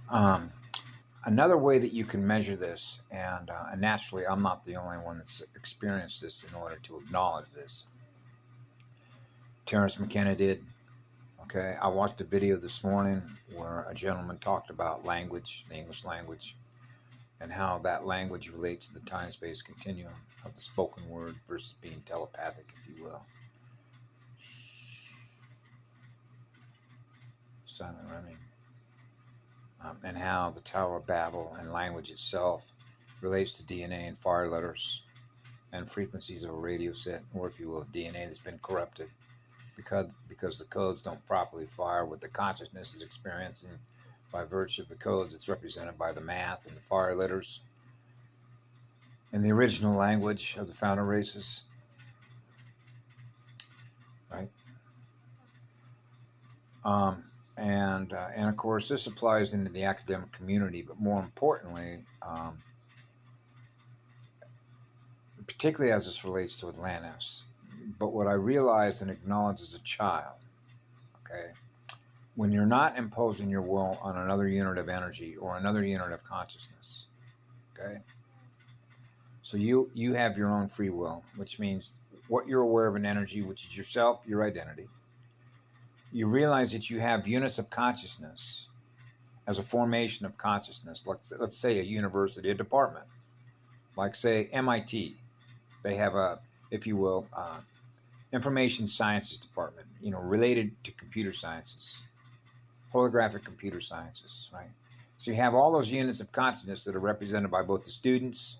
Um, Another way that you can measure this, and naturally, I'm not the only one that's experienced this in order to acknowledge this. Terrence McKenna did. Okay, I watched a video this morning where a gentleman talked about language, the English language, and how that language relates to the time-space continuum of the spoken word versus being telepathic, if you will. Silent running. And how the Tower of Babel and language itself relates to DNA and fire letters and frequencies of a radio set, or if you will, DNA that's been corrupted because the codes don't properly fire what the consciousness is experiencing by virtue of the codes. It's represented by the math and the fire letters in the original language of the founder races, right? And of course, this applies into the academic community, but more importantly, particularly as this relates to Atlantis. But what I realized and acknowledged as a child, okay, when you're not imposing your will on another unit of energy or another unit of consciousness, okay, so you have your own free will, which means what you're aware of an energy, which is yourself, your identity. You realize that you have units of consciousness as a formation of consciousness. Let's say a university, a department, like say MIT. They have a, if you will, information sciences department, related to computer sciences, holographic computer sciences, right? So you have all those units of consciousness that are represented by both the students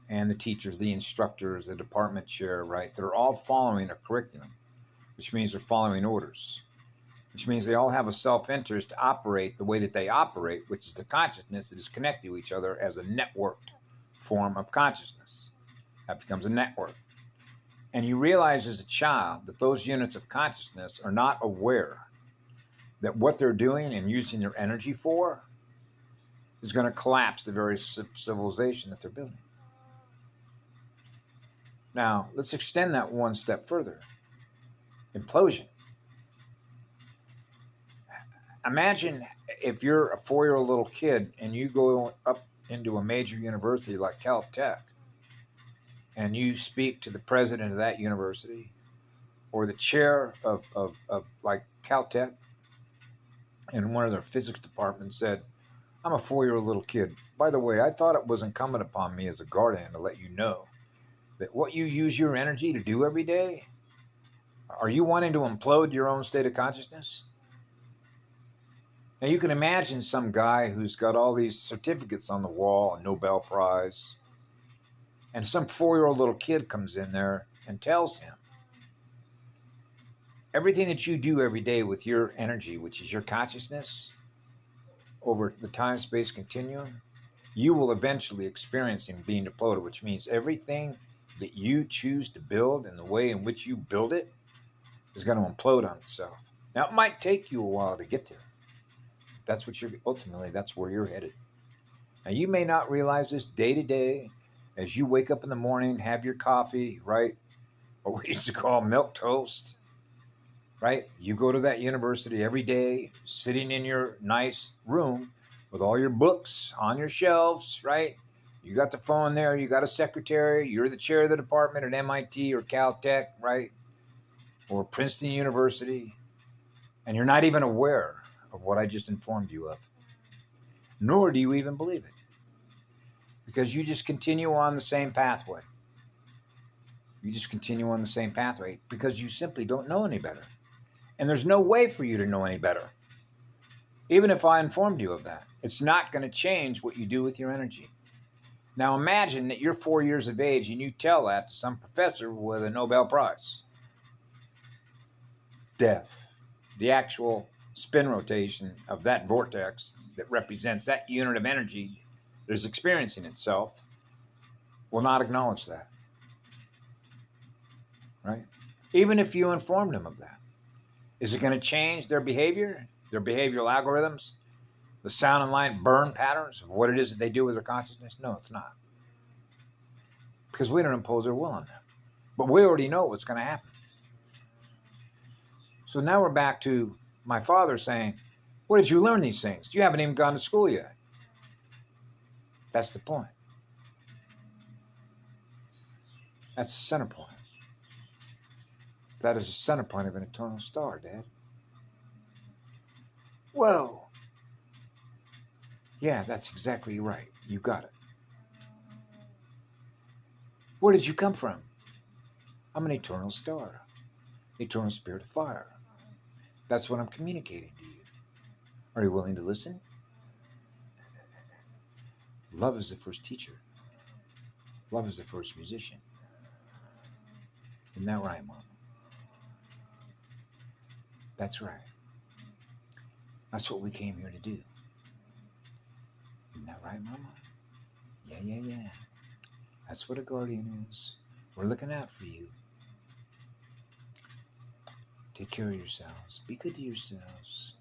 and the teachers, the instructors, the department chair, right? They're all following a curriculum, which means they're following orders, which means they all have a self-interest to operate the way that they operate, which is the consciousness that is connected to each other as a networked form of consciousness. That becomes a network. And you realize as a child that those units of consciousness are not aware that what they're doing and using their energy for is going to collapse the very civilization that they're building. Now, let's extend that one step further. Implosion. Imagine if you're a 4-year-old little kid and you go up into a major university like Caltech and you speak to the president of that university or the chair of like Caltech, and one of their physics department said, I'm a 4-year-old little kid. By the way, I thought it was incumbent upon me as a guardian to let you know that what you use your energy to do every day, are you wanting to implode your own state of consciousness? Now you can imagine some guy who's got all these certificates on the wall, a Nobel Prize, and some 4-year-old little kid comes in there and tells him, everything that you do every day with your energy, which is your consciousness, over the time-space continuum, you will eventually experience in being deployed, which means everything that you choose to build and the way in which you build it is going to implode on itself. Now, it might take you a while to get there. That's what that's where you're headed. Now, you may not realize this day to day as you wake up in the morning, have your coffee, right? What we used to call milk toast, right? You go to that university every day, sitting in your nice room with all your books on your shelves, right? You got the phone there, you got a secretary, you're the chair of the department at MIT or Caltech, right? Or Princeton University, and you're not even aware of what I just informed you of. Nor do you even believe it. Because you just continue on the same pathway. You just continue on the same pathway because you simply don't know any better. And there's no way for you to know any better. Even if I informed you of that, it's not going to change what you do with your energy. Now imagine that you're 4 years of age and you tell that to some professor with a Nobel Prize. Death. The actual spin rotation of that vortex that represents that unit of energy that is experiencing itself will not acknowledge that. Right? Even if you informed them of that. Is it going to change their behavior, their behavioral algorithms, the sound and light burn patterns of what it is that they do with their consciousness? No, it's not. Because we don't impose our will on them. But we already know what's going to happen. So now we're back to my father saying, Where did you learn these things? You haven't even gone to school yet. That's the point. That's the center point. That is the center point of an eternal star, Dad. Whoa. Yeah, that's exactly right. You got it. Where did you come from? I'm an eternal star. Eternal spirit of fire. That's what I'm communicating to you. Are you willing to listen? Love is the first teacher. Love is the first musician. Isn't that right, Mama? That's right. That's what we came here to do. Isn't that right, Mama? Yeah. That's what a guardian is. We're looking out for you. Take care of yourselves. Be good to yourselves.